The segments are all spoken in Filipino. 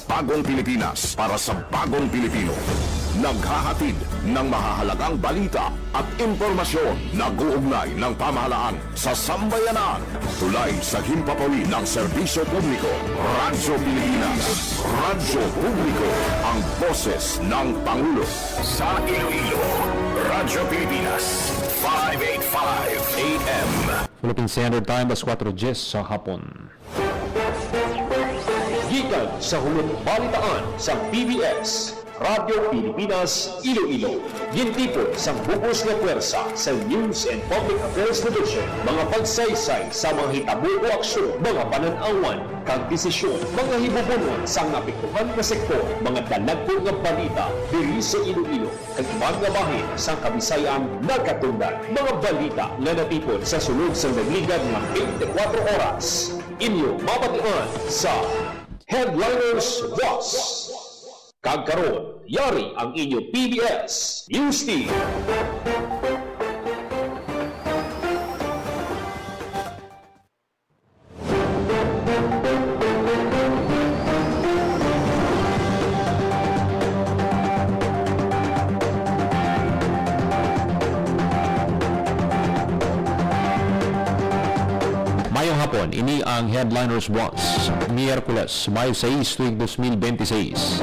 bagong Pilipinas para sa bagong Pilipino. Naghahatid ng mahahalagang balita at impormasyon na guugnay ng pamahalaan sa sambayanan. Tulay sa himpapawid ng serbisyo publiko. Radyo Pilipinas. Radyo Publiko. Ang boses ng Pangulo. Sa Iloilo, Radyo Pilipinas. 585 AM. Philippine Standard Time, 4:10 sa hapon. Gikan sa hulog balitaan sa PBS, Radyo Pilipinas, Iloilo. Gintipon sa bukos na pwersa sa News and Public Affairs Division. Mga pagsaysay sa mga hitabo o aksyon, mga pananawan, kag desisyon, mga hibubunon sa napikuhan na sektor, mga dalagpo nga balita, diri sa Iloilo, kag ibang nga bahin sa Kabisayan nagkatungdan. Mga balita nga natipon sa sulod sa nagligad nga 24 oras. Inyo mabatian sa Headliners Was. Kagkaroon, yari ang inyo PBS News Team. Mayong hapon, ini ang Headliners Watch, Miyerkules, Mayo 6, tuwing 2026.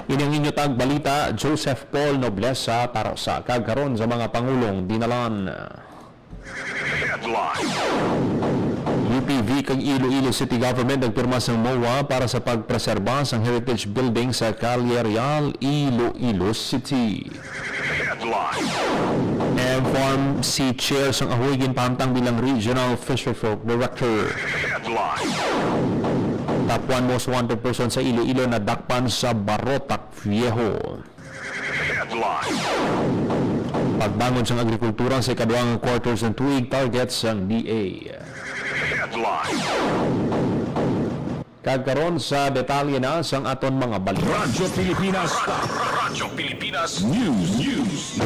Ini ang inyo tag balita, Joseph Paul Noblesa Tarosa, kagkaroon sa mga pangulong dinalan. Headline. UPV kag Iloilo City Government nagpirma sa MOA para sa pagpreserba sa heritage building sa Calle Real, Iloilo City. Headline. MFARMC Chair sang Ahoy ginpamtang bilang Regional Fisherfolk Director. Headline. Top 1 most wanted person sa Iloilo na dakpan sa Barotac Viejo. Headline. Pagbangon sang agrikultura sa ikaduhang quarters ng tuig targets sang DA. Headline. Kagkaroon sa detalye na sang aton mga balita. Radyo Pilipinas. Radyo Pilipinas. News.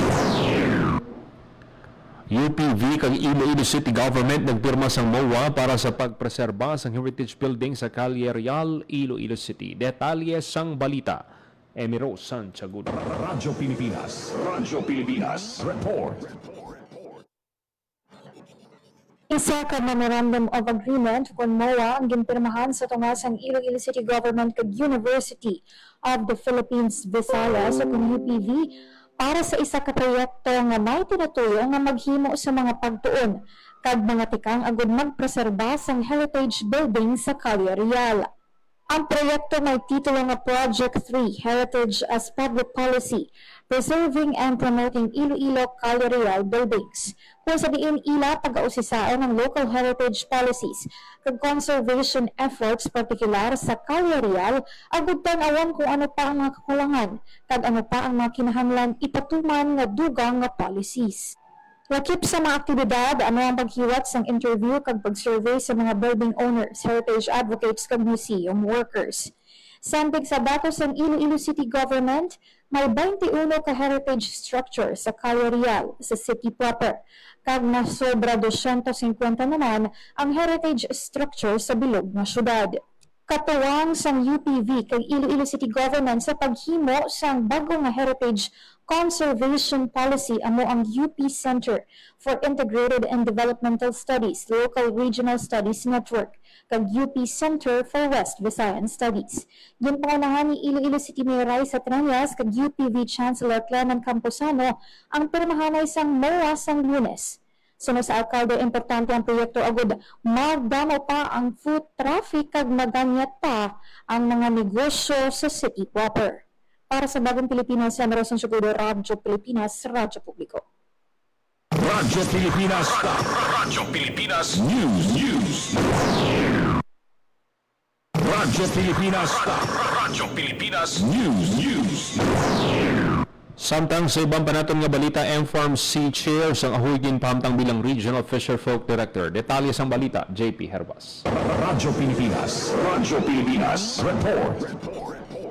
UPV kag Iloilo City Government nagpirma sa MOA para sa pagpreserba sa heritage building sa Calle Real, Iloilo City. Detalye sang balita. Emiro Santiagudo. Radyo Pilipinas. Radyo Pilipinas. Report. Isa ka Memorandum of Agreement kung MOA ang ginpirmahan sa tungas ang Iloilo City Government kag University of the Philippines, Visayas o kung UPV para sa isa ka proyekto nga may tinatuyo nga maghimo sa mga pagtuon kag mga tikang agud magpreserba sang heritage building sa Calle Real. Ang proyekto may titulo nga Project 3, Heritage as Public Policy, Preserving and Promoting Iloilo Calle Real Buildings, kung sa diin ila pag-ausisaan ng local heritage policies kag conservation efforts partikular sa Calle Real, agud tan-awan kung ano pa ang mga kakulangan kag ano pa ang mga kinahanglan ipatuman nga dugang nga policies. Lakip sa mga aktibidad, ano ang paghiwat sang interview kag pag-survey sa mga building owners, heritage advocates kag museum workers. Sambig sa datos ng Iloilo City Government, may 21 ka heritage structure sa Calle Real sa city proper, kag nasobra 250 naman ang heritage structure sa bilog nga syudad. Katuwang sang UPV kag Iloilo City Government sa paghimo sang bagong nga heritage conservation policy amo ang UP Center for Integrated and Developmental Studies, Local Regional Studies Network, kag UP Center for West Visayan Studies. Ginpangunahan ni Iloilo City Mayor Raisa Trias kag UPV Chancellor Clement Camposano ang pirmahanay sang MOA sang Lunes. Suno sa alkalde, importante ang proyekto agud magdamo pa ang foot traffic kag maganyat pa ang mga negosyo sa city proper. Para sa Bagong Pilipinas, Emiro Santiagudo, Radyo Pilipinas, Radyo Publiko. Radyo Pilipinas. Radyo Pilipinas. News. Radyo Pilipinas. Radyo Pilipinas. News. Samtang sa ibang panaton nga balita, MFARMC Chair sang Ahoy ginpamtang bilang Regional Fisherfolk Director. Detalye sang balita, JP Herbas. Radyo Pilipinas. Radyo Pilipinas. Report.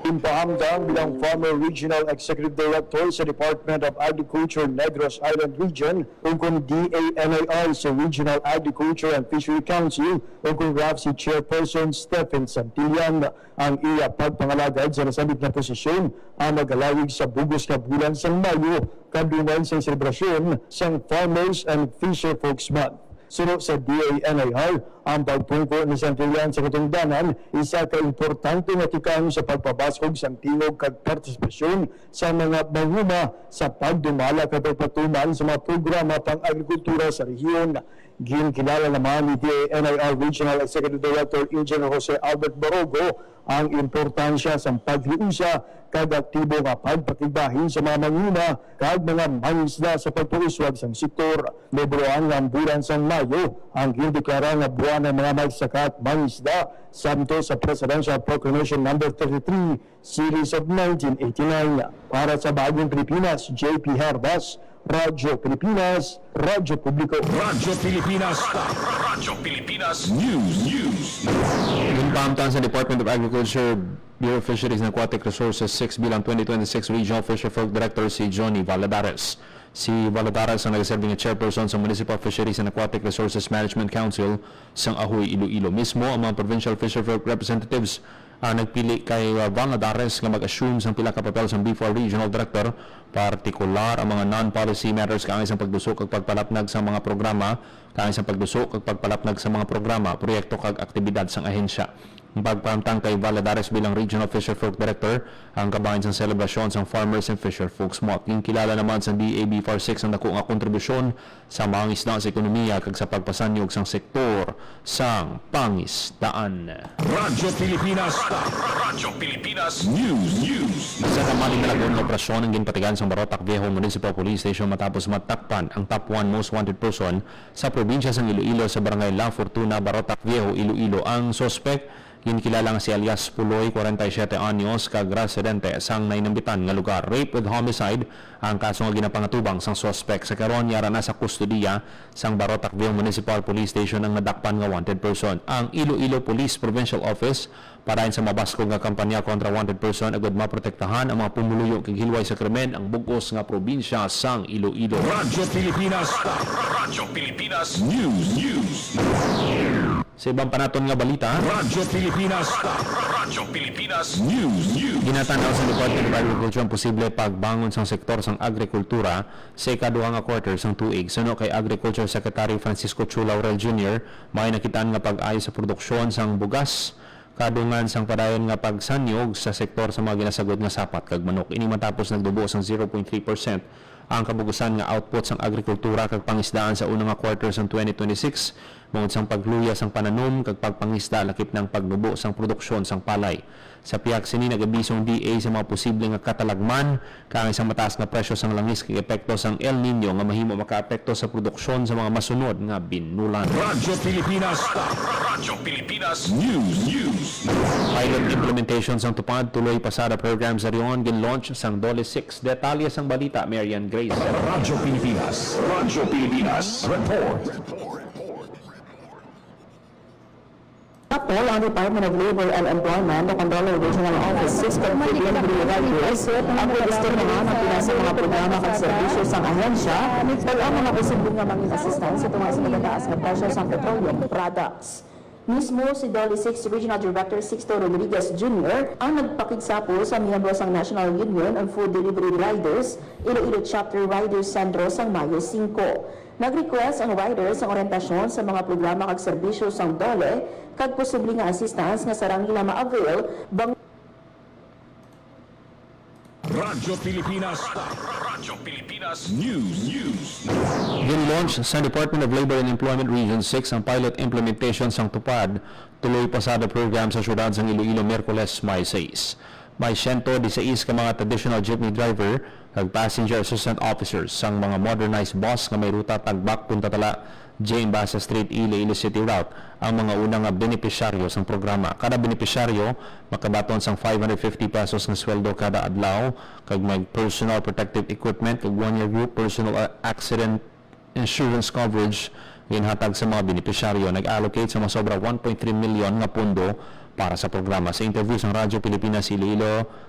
Impahamdang bilang former Regional Executive Director sa Department of Agriculture Negros Island Region o kung DANIR sa Regional Agriculture and Fishery Council o kung RAFC Chairperson Stephen Santillan. Ang iya pagpangalagad sa nasabit na posisyon ang magalawig sa bugos na bulan sa Mayo kadunay sa selebrasyon sa Farmers and Fisher Folks Month. Sunod sa DANIR, ang pagtungkol ni Santillan sa katungdanan, isa ka importante nga tikang sa pagpabasog sa tingog kag partisipasyon sa mga manguma sa pagdumala kag pagpatuman sa mga programa pang-agrikultura sa rehiyon. Ginkilala naman ni DANIR Regional Executive Director Engineer Jose Albert Barogo ang importansya sa paghiusa kag aktibo nga pagpakibahin sa mga manguna kag mga mangisda sa pagpuuswag sa sektor. Lebroan nga bulan sa Mayo ang gindeklara nga buwan ng mga magsaka at mangisda samto sa Presidential Proclamation No. 33 Series of 1989. Para sa Bagong Pilipinas, JP Herbas, Radyo Pilipinas, Radyo Publiko. Radyo Pilipinas. Radyo Pilipinas News. Impahamtan sa Department of Agriculture, Bureau of Fisheries and Aquatic Resources 6 bilang 2026 Regional Fisherfolk Director si Johnny Valadares. Si Valadares ang nagserving na chairperson sa Municipal Fisheries and Aquatic Resources Management Council sa Ahoy, Iloilo. Mismo ang mga provincial fisherfolk representatives nagpili kay Valadares nga mag-assume sa pila ka papel sa B4 Regional Director, partikular ang mga non-policy matters kaangay sa pagdusok ug pagpalapnag sa mga programa, kaangay sa pagdusok ug pagpalapnag sa mga programa, proyekto kag aktibidad sa ahensya. Ang pagpamtang kay Valadares bilang Regional Fisherfolk Director ang kabahin sa selebrasyon sa Farmers and Fisherfolks Month. Yung kilala naman sa DAB 46 ang dako nga kontribusyon sa mangisda sa ekonomiya kag sa pagpasanyog sa sektor sang pangisdaan. Radyo Pilipinas. Radyo Pilipinas News. Sa kamaling nalagon ng operasyon ang ginpatigan sa Barotac Viejo Municipal Police Station matapos matakpan ang top 1 most wanted person sa probinsya ng Iloilo sa barangay La Fortuna, Barotac Viejo, Iloilo. Ang suspect ginkilala nga si alias Puloy, 47 anyos, kag residente sang nainambitan nga lugar. Rape with homicide ang kaso nga ginapangatubang sang suspect. Sa karon yara na sa kustodiya sang Barotac Viejo Municipal Police Station ang nadakpan nga wanted person. Ang Iloilo Police Provincial Office parayon sa mabaskog nga kampanya kontra wanted person agud maprotektahan ang mga pumuluyo kag hilway sa krimen ang bugos nga probinsya sang Iloilo. Radyo Pilipinas. Radyo Pilipinas News. Sa ibang panaton nga balita, Radyo Pilipinas. Radyo Pilipinas News. ginatanaw sa Department of Agriculture ang posible pagbangon sa sektor sang agrikultura sa ikaduha nga quarter sang tuig. Suno kay Agriculture Secretary Francisco Chu Laurel Jr., may nakitaan nga pag-ayo sa produksyon sang bugas, kadungan sang padayon nga pagsanyog sa sektor sa mga ginasagod nga sapat kag manok. Ini matapos nagdubo sang 0.3% ang kabugusan nga output sang agrikultura kag pangisdaan sa unang nga quarter sang 2026 mungod sang pagluya sang pananom kag pagpangisda lakip ng pagdubo sang produksyon sang palay. Sa piyak sini nagabisong DA sa mga posibleng nga katalagman kaangay sa mataas nga presyo sang langis kag epekto sang El Nino nga mahimo makaapekto sa produksyon sa mga masunod nga binulan. Radyo Pilipinas. Radyo Pilipinas News. Pilot implementation sang tupad tuloy pasada program sa riyon gin-launch sang Dole 6. Detalye sang balita Marian Grace. Radyo Pilipinas. Radyo Pilipinas Report. Tapos, ang Department of Labor and Employment o Controller Regional Office 6 Contributing Riders ang register naman ang pinasa mga programa at serbisyo sa ahensya pag ang mga posibleng nga manging assistance ito nga sa nagataas ng presyo sa petroleum products. Mismo si Dolly 6 Regional Director Sixto Rodriguez Jr. ang nagpakigsapo sa miyembro sang National Union of Food Delivery Riders, Iloilo Chapter Riders Sandro sang Mayo 5. Nag-request ang riders ang orientasyon sa mga programa kag serbisyo sang Dole kag posible nga assistance nga sarang nila ma-avail bang Radyo Pilipinas. Radyo Pilipinas News. Gin-launch sa Department of Labor and Employment Region 6 ang pilot implementation sang tupad tuloy pasada program sa syudad sang Iloilo Miyerkules, May 6. May 116 ka mga traditional jeepney driver kag passenger assistant officers sang mga modernized bus nga may ruta Tagbak Punta Tala, Jane Basa Street, Iloilo City route ang mga unang nga benepisyaryo sang programa. Kada benepisyaryo makabaton sang 550 pesos nga sweldo kada adlaw kag may personal protective equipment kag 1-year group personal accident insurance coverage ginhatag sa mga benepisyaryo. Nag-allocate sa masobra 1.3 milyon nga pondo para sa programa. Sa interview sa Radyo Pilipinas Iloilo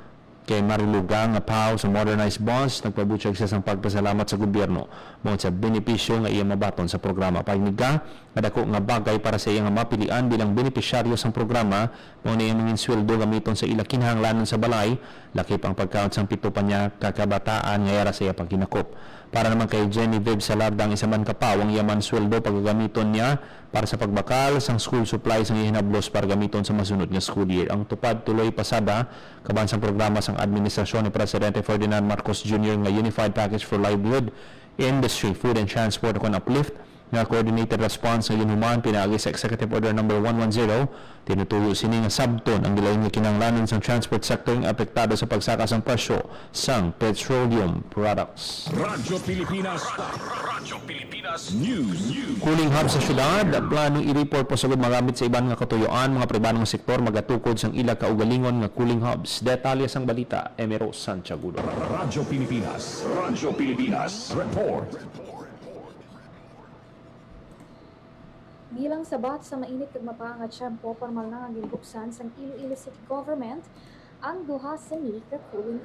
kay Mariluga nga PAO sa modernized bus, nagpabutyag siya sang pagpasalamat sa gobyerno mo sa benepisyo nga iya mabaton sa programa. Pagniga nga dako nga bagay para sa iya nga mapilian bilang benepisyaryo sang programa mo na iyang sweldo gamiton sa ila kinahanglanon sa balay, lakip ang pagkaunt sang pito pa niya kakabataan nga yara sa iya pagkinakop. Para naman kay Genevieve Salardang isa man kapaw ang yaman sweldo paggagamiton niya para sa pagbakal sang school supplies ang ihinablos para gamiton sa masunod nga school year. Ang tupad tuloy pasada kaban sang programa sang administrasyon ni Presidente Ferdinand Marcos Jr. nga Unified Package for Livelihood, Industry, Food and Transport kon uplift nga coordinated response sa Yunuman pinaagi sa Executive Order No. 110, tinutuyo sini nga sabton ang gilayon nga kinahanglanon sa transport sector nga apektado sa pagsaka sang presyo sang petroleum products. Radyo Pilipinas News. Cooling hub sa syudad, planong i-report po sagud magamit sa iban nga katuyuan mga pribadong sektor magatukod sang ila kaugalingon nga cooling hubs. Detalye sang balita, Emero Santiagudo. Radyo Pilipinas Report. Bilang sabat sa mainit kag mapanga tiyempo, formal na nga ginbuksan sang Iloilo City Government ang duha sini ka cooling.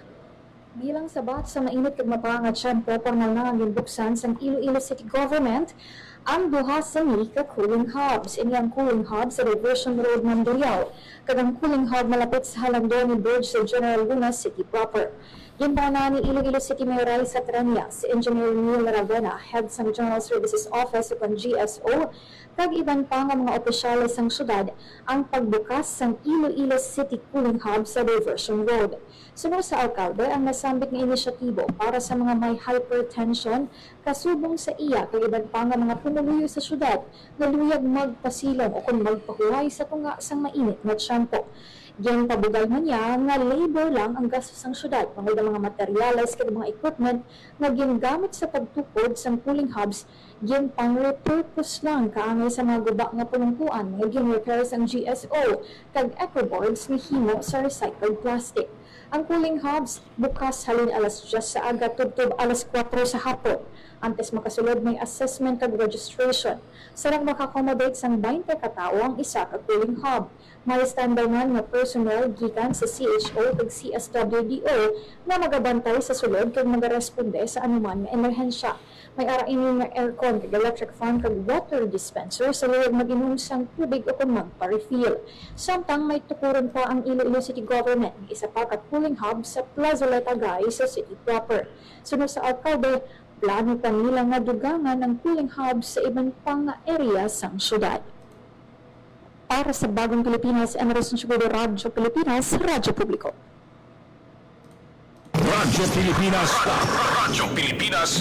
Bilang sabat sa mainit kag mapanga tiyempo, formal na nga ginbuksan sang Iloilo City Government ang duha sini ka cooling hubs. Ini ang cooling hub sa Diversion Road, Mandurriao, kag ang cooling hub malapit sa Halandoni Bridge sa General Luna City proper. Ginbana ni Iloilo City Mayor Raisa Trania, si Engineer Neil Ravena, Head sa General Services Office upon GSO, kag iban pa nga mga opisyales sang syudad ang pagbukas sang Iloilo City Cooling Hub sa Diversion Road. Sunod sa alkalde ang nasambit nga inisyatibo para sa mga may hypertension kasubong sa iya kag iban pa nga mga pumuluyo sa syudad nga luyag magpasilong o kung magpahuway sa tunga sang mainit nga tiyempo. Diyan pabugal man niya nga labor lang ang gastos ng syudad, pangod ang mga materyales kag mga equipment nga gingamit sa pagtukod sang cooling hubs, gin pang repurpose lang kaangay sa mga guba nga panungkuan nga gin-repairs ang GSO kag ecoboards nga himo sa recycled plastic. Ang cooling hubs bukas halin alas 10 sa aga tubtob alas 4 sa hapon. Antes makasulod may assessment kag registration. Sarang makakomodate sang 20 katao ang isa ka cooling hub. May standardan nga personnel gikan sa CHO kag CSWDO na magabantay sa sulod kag magaresponde sa anuman nga emerhensya. May arain nga aircon kag electric fan kag water dispenser sa luyag mag-inom sang tubig o kung magpa-refill. Samtang may tukuron pa ang Iloilo City Government ng isa pa ka cooling hub sa Plazoleta Gay sa city proper. Sunod sa alkalde, plano pa nila nga dugangan ng cooling hub sa ibang pang area sang syudad. Para sa Bagong Pilipinas, Emerson Siguro, Radyo Pilipinas, Radyo Publiko. Radyo Pilipinas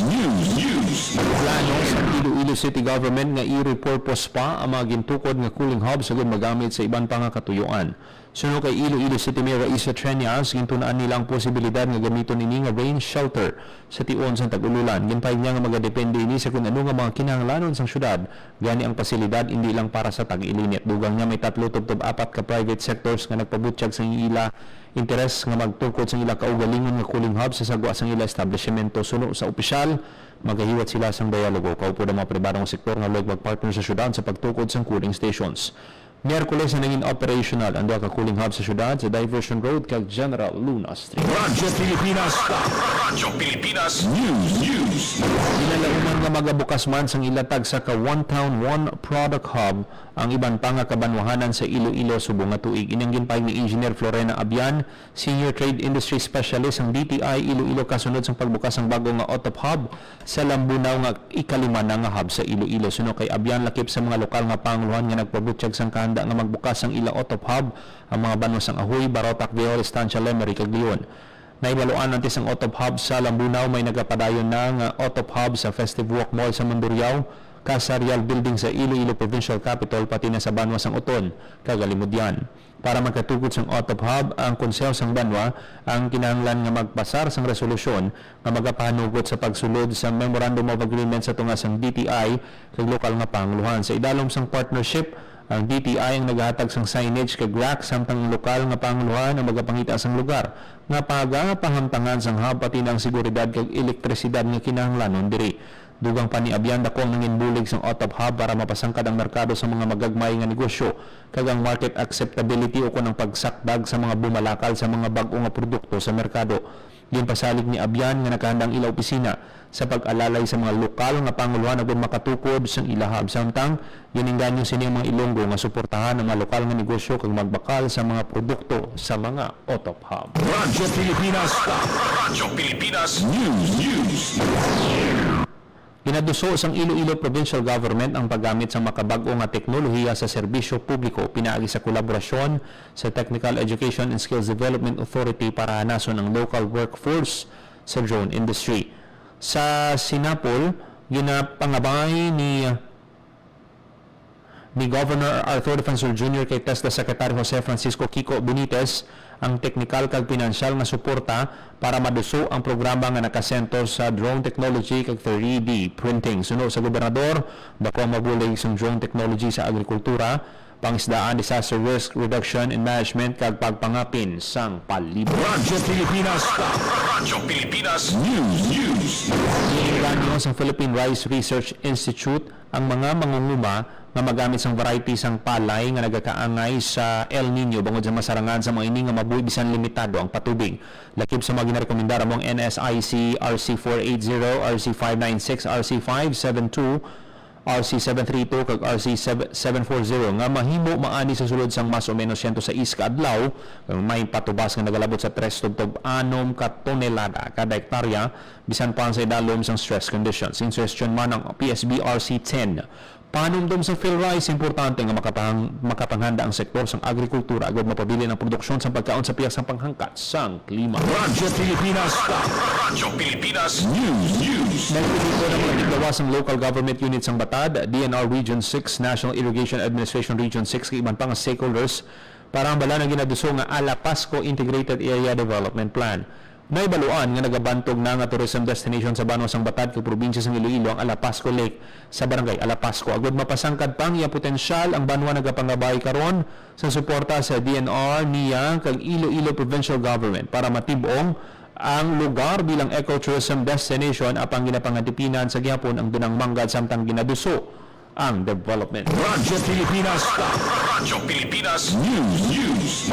News. Plano sa Iloilo City Government nga i-repurpose pa ang mga gintukod nga cooling hub sagud magamit sa iban pa nga katuyuan. Sunod kay Iloilo City Mayor Raisa Trenias, gintunaan nila ang posibilidad nga gamiton ini nga rain shelter sa tion sa tag-ululan. Ginpay niya nga magadepende ini sa kung ano nga mga kinahanglanon sang syudad. Gani ang pasilidad hindi lang para sa tag-ilinit. Dugang niya may 3 tubtob 4 ka private sectors nga nagpabutyag sa ila interes nga magtukod sa ila kaugalingon nga cooling hub sa sagwa sang ila establishmento. Sunod sa opisyal, magahiwat sila sang dialogo kaupo ng mga pribadong sektor nga loy magpartner sa syudad sa pagtukod sang cooling stations. Miyerkules na naging operational ang duha ka cooling hub sa syudad sa Diversion Road kag General Luna Street. Radyo Pilipinas News. Inalauman nga magabukas man sang ilatag sa ka One Town One Product Hub ang iban pa nga kabanwahanan sa Iloilo subong nga tuig. Inyang ginpay ni Engineer Florena Abian, Senior Trade Industry Specialist ang DTI Iloilo kasunod sang pagbukas ang bago nga Otop Hub sa Lambunaw nga ikalima na nga hub sa Iloilo. Sunod kay Abian lakip sa mga lokal nga panguluhan nga nagpabutyag sang kahanda nga magbukas ang ila Otop Hub ang mga banwas ang Ahoy, Barotac, Vihor, Estancia, Lemery kag Leon. Naibaluan nanti sang Otop Hub sa Lambunaw, may nagapadayon na nga Otop Hub sa Festive Walk Mall sa Mandurriao, Casarial Building sa Iloilo Provincial Capital pati na sa Banwa sang Uton, Kagalimudyan. Para magkatugod sang Otop Hub, ang Konseho sang Banwa ang kinahanglan nga magpasar sang resolusyon nga magapahanugot sa pagsulod sa Memorandum of Agreement sa tunga sang DTI kag lokal nga panguluhan. Sa idalom sang partnership, ang DTI ang naghatag sang signage kag rack samtang lokal nga panguluhan ang magapangita sang lugar nga pahamtangan sang hub pati na ang seguridad kag elektrisidad nga kinahanglanon diri. Dugang paniabyan dako ang nanginbulig sa OTOP Hub para mapasangkad ang merkado sa mga magagmay nga negosyo kag ang market acceptability o kunang pagsakdag sa mga bumalakal sa mga bag-o nga produkto sa merkado. Ginpasalig ni Abyan nga nakahandang ila opisina sa pag-alalay sa mga lokal nga panguluhan ug makatukod sa ilahab. Samtang gininganyo sini mga Ilonggo nga suportahan ang mga lokal nga negosyo kag magbakal sa mga produkto sa mga OTOP Hub. Radyo Pilipinas. Radyo Pilipinas News. Ginaduso sang Iloilo Provincial Government ang paggamit sa makabag-o nga teknolohiya sa serbisyo publiko pinaagi sa kolaborasyon sa Technical Education and Skills Development Authority para hanason ang local workforce sa drone industry. Sa Sinapol, ginapangabay ni Governor Arthur Defensor Jr. kay TESDA Secretary Jose Francisco Kiko Benitez ang technical kag pinansyal nga suporta para maduso ang programa nga nakasentro sa drone technology kag 3D printing. Sunod sa gobernador, dako ang mabulig sa drone technology sa agrikultura, pangisdaan, disaster risk reduction and management kag pagpangapin sang palibot. Radyo Pilipinas. Radyo Pilipinas News. Inilanyo sa Philippine Rice Research Institute ang mga mangunguma nga magamit sang variety sang palay nga nagakaangay sa El Nino bangod sa masarangan sa mga ini nga mabuhi bisan limitado ang patubig. Lakip sa mga ginarekomendar among NSIC RC480, RC596, RC572, RC732 kag RC740 nga mahimo maani sa sulod sang mas o menos 106 ka adlaw kag may patubas nga nagalabot sa 3.6 ka tonelada kada hektarya bisan pa sa idalom sang stress conditions. Suggestion man ang PSB RC10 panumdum sa PhilRice, importante nga makapanghanda ang sektor sang agrikultura agad mapabili ng produksyon sa pagkaon sa piyasang panghangkat sang klima. Radyo Pilipinas. Radyo Pilipinas News. Nagpilito ng mga tiglawas ang local government units ang Batad, DNR Region 6, National Irrigation Administration Region 6, kay iban pang stakeholders para ang bala na ginaduso nga Alapasco Integrated Area Development Plan. May baluan nga nagabantog na nga tourism destination sa Banos ang Batad kag probinsya sang Iloilo ang Alapasco Lake sa barangay Alapasco. Agud mapasangkad pang iya potensyal ang banwa nagapangabay karon sa suporta sa DNR niya kag Iloilo Provincial Government para matibong ang lugar bilang ecotourism destination apang ginapangatipinan sa gihapon ang dunang manggad samtang ginaduso ang development. Radyo Pilipinas. Radyo Pilipinas News.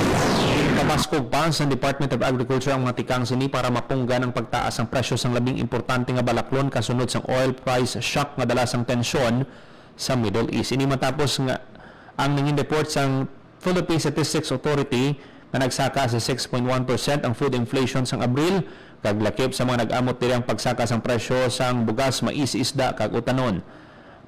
Kapaskog pa sa Department of Agriculture ang mga tikang sini para mapunggan ang pagtaas ng presyo sang labing importante nga balaklon kasunod sang oil price shock nga dala sang tensyon sa Middle East. Ini matapos nga ang nangin report sang Philippine Statistics Authority nga nagsaka sa 6.1% ang food inflation sang Abril kag lakip sa mga nag-amot diri ang pagsaka sang presyo sang bugas, mais, isda kag utanon.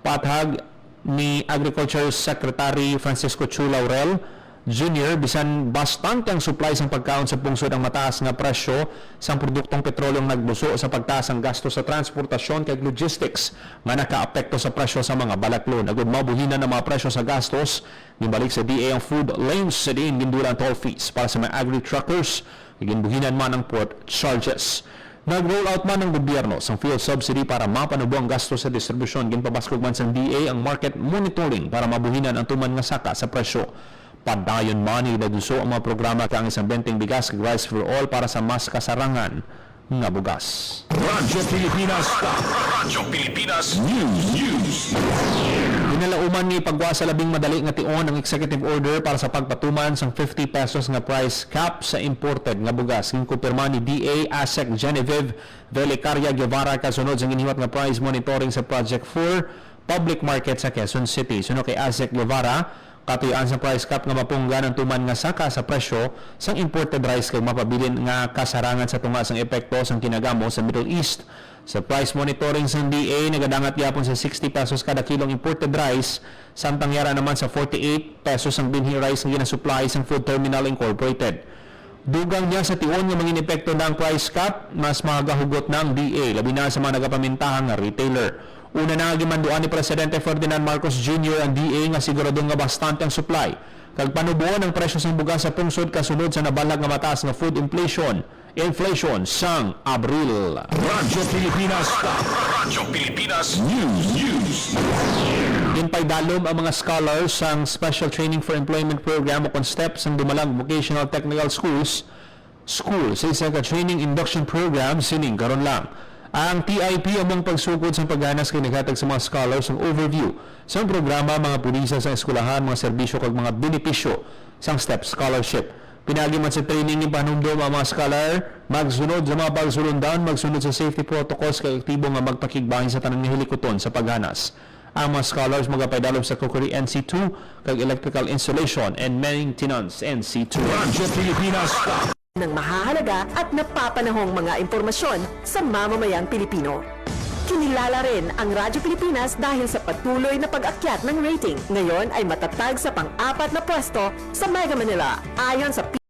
Pathag ni Agriculture Secretary Francisco Chu Laurel Jr. bisan bastante ang supply sang pagkaon sa pungsod ang mataas nga presyo sang produktong petrolyong nagbuso sa pagtaas ang gasto sa transportasyon kag logistics nga nakaapekto sa presyo sa mga balaklon. Agud mabuhinan ang mga presyo sa gastos gibalik sa DA ang food lanes sa diin gindulan toll fees para sa mga agri-truckers ginbuhinan man ang port charges. Nag-roll out man ng gobyerno sa fuel subsidy para mapanubo ang gasto sa distribusyon. Ginpabaskog man sa DA ang market monitoring para mabuhinan ang tuman nga saka sa presyo. Padayon man inaduso ang mga programa kang isang benteng bigas kag rice for all para sa mas kasarangan nga bugas. Radyo Pilipinas. Radyo Pilipinas News. Inalauman ni pagwa sa labing madali nga tion ang executive order para sa pagpatuman sang 50 pesos nga price cap sa imported nga bugas. Ginkopirma ni DA ASEC Genevieve Velicaria Guevara kasunod sa giniwat nga price monitoring sa Project 4 Public Market sa Quezon City. Sunod kay ASEC Guevara, katuyaan sa price cap nga mapunggan ang tuman nga saka sa presyo sang imported rice kag mapabilin nga kasarangan sa tunga sang epekto sang kinagamo sa Middle East. Sa price monitoring sang DA nagadangat gyapon sa 60 pesos kada kilong imported rice samtang yara naman sa 48 pesos ang binhi rice nga ginasupply sang Food Terminal Incorporated. Dugang niya sa tion nga mangin epekto na ang price cap mas magahugot na ang DA labi na sa mga nagapamintahang nga retailer. Una na gimanduan ni Presidente Ferdinand Marcos Jr. ang DA nga siguradong nga bastante ang supply kag panubuon ang presyo sang bugas sa pungsod kasunod sa nabalag nga mataas nga food inflation sang Abril. Radyo Pilipinas. Radyo Pilipinas News. Ginpay dalom ang mga scholars sang Special Training for Employment Program o CONSTEP sang dumalang Vocational Technical Schools sa isa ka training induction program sining karon lang. Ang TIP among pagsugod sa pagganas kay naghatag sa mga scholars ang overview sa programa mga pulisa sa eskwelahan, mga serbisyo kag mga benepisyo sa STEP scholarship. Pinagi man sa training yung panumdum ang mga scholar, magsunod sa mga pagsulundan, magsunod sa safety protocols kay aktibo nga magpakigbahin sa tanang hilikoton sa pagganas. Ang mga scholars magapaydalog sa Cookery NC2 kag electrical installation and maintenance NC2. Radyo Pilipinas. Ng mahahalaga at napapanahong mga impormasyon sa mamamayang Pilipino. Kinilala rin ang Radyo Pilipinas dahil sa patuloy na pag-akyat ng rating. Ngayon ay matatag sa pang-apat na pwesto sa Mega Manila ayon sa